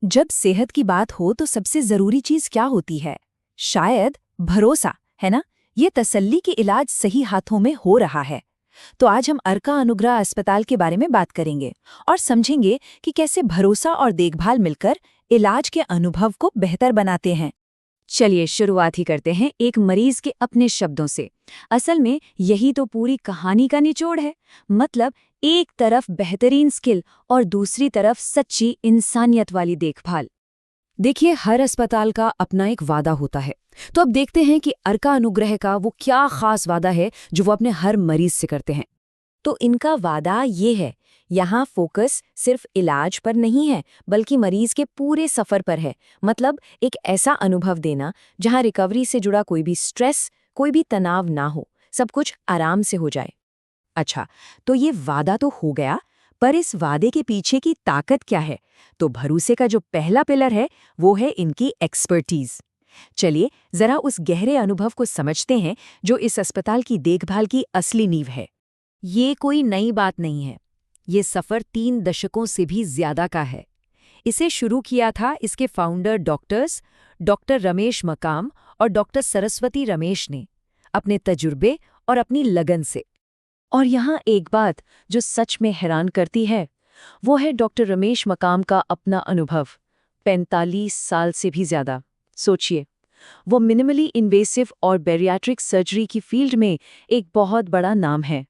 जब सेहत की बात हो तो सबसे जरूरी चीज क्या होती है? शायद भरोसा, है ना? ये तसल्ली कि इलाज सही हाथों में हो रहा है। तो आज हम अर्का अनुग्रह अस्पताल के बारे में बात करेंगे और समझेंगे कि कैसे भरोसा और देखभाल मिलकर इलाज के अनुभव को बेहतर बनाते हैं। चलिए शुरुआत ही करते हैं एक मरीज के अपने शब्दों से। असल में यही तो पूरी कहानी का निचोड़ है। मतलब एक तरफ बेहतरीन स्किल और दूसरी तरफ सच्ची इंसानियत वाली देखभाल। देखिए, हर अस्पताल का अपना एक वादा होता है। तो अब देखते हैं कि अर्का अनुग्रह का वो क्या खास वादा है जो वो अपने हर मरीज से करते हैं। तो इनका वादा ये है, यहाँ फोकस सिर्फ इलाज पर नहीं है बल्कि मरीज के पूरे सफर पर है। मतलब एक ऐसा अनुभव देना जहाँ रिकवरी से जुड़ा कोई भी स्ट्रेस, कोई भी तनाव ना हो, सब कुछ आराम से हो जाए। अच्छा, तो ये वादा तो हो गया, पर इस वादे के पीछे की ताकत क्या है? तो भरोसे का जो पहला पिलर है वो है इनकी एक्सपर्टीज। चलिए जरा उस गहरे अनुभव को समझते हैं जो इस अस्पताल की देखभाल की असली नींव है। ये कोई नई बात नहीं है। ये सफ़र 3 दशकों से भी ज्यादा का है। इसे शुरू किया था इसके फाउंडर डॉक्टर रमेश मकाम और डॉक्टर सरस्वती रमेश ने, अपने तजुर्बे और अपनी लगन से। और यहाँ एक बात जो सच में हैरान करती है, वो है डॉक्टर रमेश मकाम का अपना अनुभव। 45 साल से भी ज्यादा। सोचिए, वो मिनिमली इन्वेसिव और बैरियाट्रिक सर्जरी की फील्ड में एक बहुत बड़ा नाम है।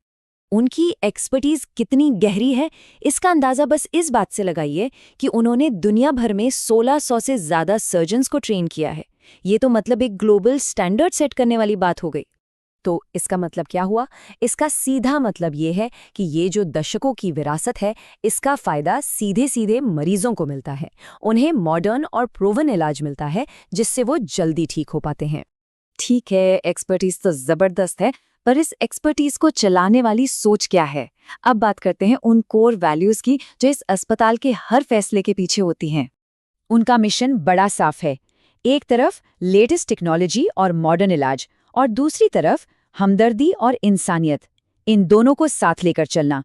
उनकी एक्सपर्टीज कितनी गहरी है, इसका अंदाज़ा बस इस बात से लगाइए कि उन्होंने दुनिया भर में 1600 से ज़्यादा सर्जन्स को ट्रेन किया है। ये तो मतलब एक ग्लोबल स्टैंडर्ड सेट करने वाली बात हो गई। तो इसका मतलब क्या हुआ? इसका सीधा मतलब ये है कि ये जो दशकों की विरासत है, इसका फ़ायदा सीधे सीधे मरीजों को मिलता है। उन्हें मॉडर्न और प्रूवन इलाज मिलता है जिससे वो जल्दी ठीक हो पाते हैं। ठीक है, एक्सपर्टीज तो ज़बरदस्त है, पर इस एक्सपर्टीज को चलाने वाली सोच क्या है? अब बात करते हैं उन कोर वैल्यूज की जो इस अस्पताल के हर फैसले के पीछे होती हैं। उनका मिशन बड़ा साफ है। एक तरफ लेटेस्ट टेक्नोलॉजी और मॉडर्न इलाज, और दूसरी तरफ हमदर्दी और इंसानियत। इन दोनों को साथ लेकर चलना।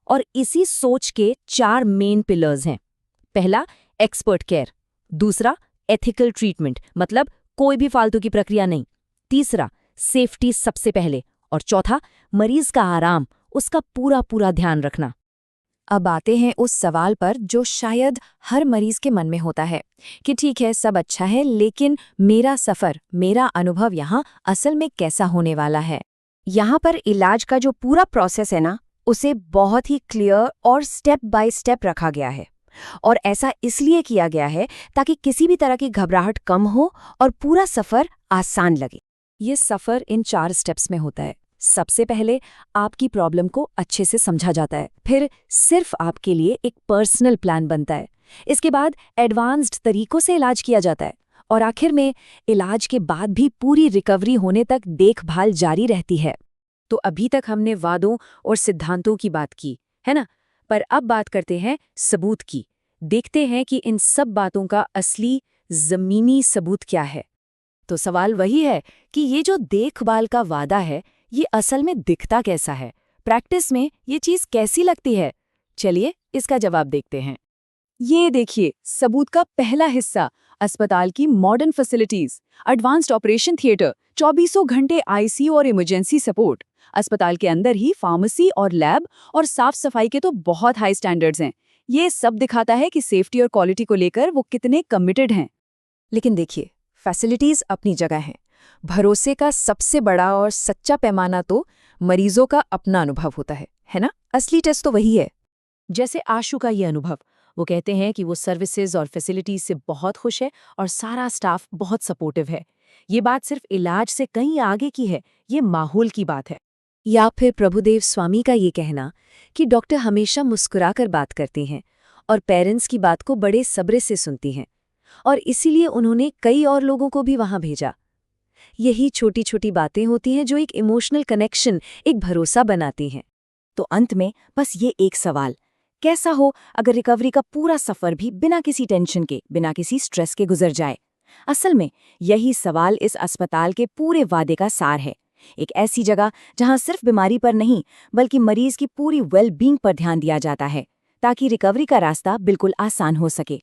और इसी सोच के 4 मेन पिलर्स हैं। पहला, एक्सपर्ट केयर। दूसरा, एथिकल ट्रीटमेंट, मतलब कोई भी फालतू की प्रक्रिया नहीं। तीसरा, सेफ्टी सबसे पहले। और चौथा, मरीज का आराम, उसका पूरा पूरा ध्यान रखना। अब आते हैं उस सवाल पर जो शायद हर मरीज के मन में होता है कि ठीक है, सब अच्छा है, लेकिन मेरा सफ़र, मेरा अनुभव यहाँ असल में कैसा होने वाला है? यहाँ पर इलाज का जो पूरा प्रोसेस है ना, उसे बहुत ही क्लियर और स्टेप बाय स्टेप रखा गया है। और ऐसा इसलिए किया गया है ताकि किसी भी तरह की घबराहट कम हो और पूरा सफ़र आसान लगे। ये सफ़र इन 4 स्टेप्स में होता है। सबसे पहले आपकी प्रॉब्लम को अच्छे से समझा जाता है, फिर सिर्फ आपके लिए एक पर्सनल प्लान बनता है। इसके बाद एडवांस्ड तरीकों से इलाज किया जाता है, और आखिर में इलाज के बाद भी पूरी रिकवरी होने तक देखभाल जारी रहती है। तो अभी तक हमने वादों और सिद्धांतों की बात की, है ना? पर अब बात करते हैं सबूत की। देखते हैं कि इन सब बातों का असली ज़मीनी सबूत क्या है। तो सवाल वही है कि ये जो देखभाल का वादा है, ये असल में दिखता कैसा है? प्रैक्टिस में ये चीज़ कैसी लगती है? चलिए इसका जवाब देखते हैं। ये देखिए, सबूत का पहला हिस्सा, अस्पताल की modern facilities, advanced operation theatre, 24 घंटे आईसीयू और इमरजेंसी सपोर्ट। अस्पताल के अंदर ही फार्मेसी और लैब और साफ सफाई के तो बहुत हाई स्टैंडर्ड्स हैं। ये सब दिखाता है कि सेफ्टी और क्वालिटी को लेकर वो कितने कमिटेड हैं। लेकिन देखिए, फैसिलिटीज अपनी जगह हैं। भरोसे का सबसे बड़ा और सच्चा पैमाना तो मरीजों का अपना अनुभव होता है ना? असली टेस्ट तो वही है। जैसे आशु का ये अनुभव, वो कहते हैं कि वो सर्विसेज और फैसिलिटीज से बहुत खुश है और सारा स्टाफ बहुत सपोर्टिव है। ये बात सिर्फ इलाज से कहीं आगे की है, ये माहौल की बात है। या फिर प्रभुदेव स्वामी का ये कहना कि डॉक्टर हमेशा मुस्कुराकर बात करती हैं और पेरेंट्स की बात को बड़े सब्र से सुनती हैं, और इसीलिए उन्होंने कई और लोगों को भी वहां भेजा। यही छोटी छोटी बातें होती हैं जो एक इमोशनल कनेक्शन, एक भरोसा बनाती हैं। तो अंत में बस ये एक सवाल, कैसा हो अगर रिकवरी का पूरा सफर भी बिना किसी टेंशन के, बिना किसी स्ट्रेस के गुजर जाए? असल में यही सवाल इस अस्पताल के पूरे वादे का सार है। एक ऐसी जगह जहां सिर्फ बीमारी पर नहीं बल्कि मरीज की पूरी वेल बीइंग पर ध्यान दिया जाता है, ताकि रिकवरी का रास्ता बिल्कुल आसान हो सके।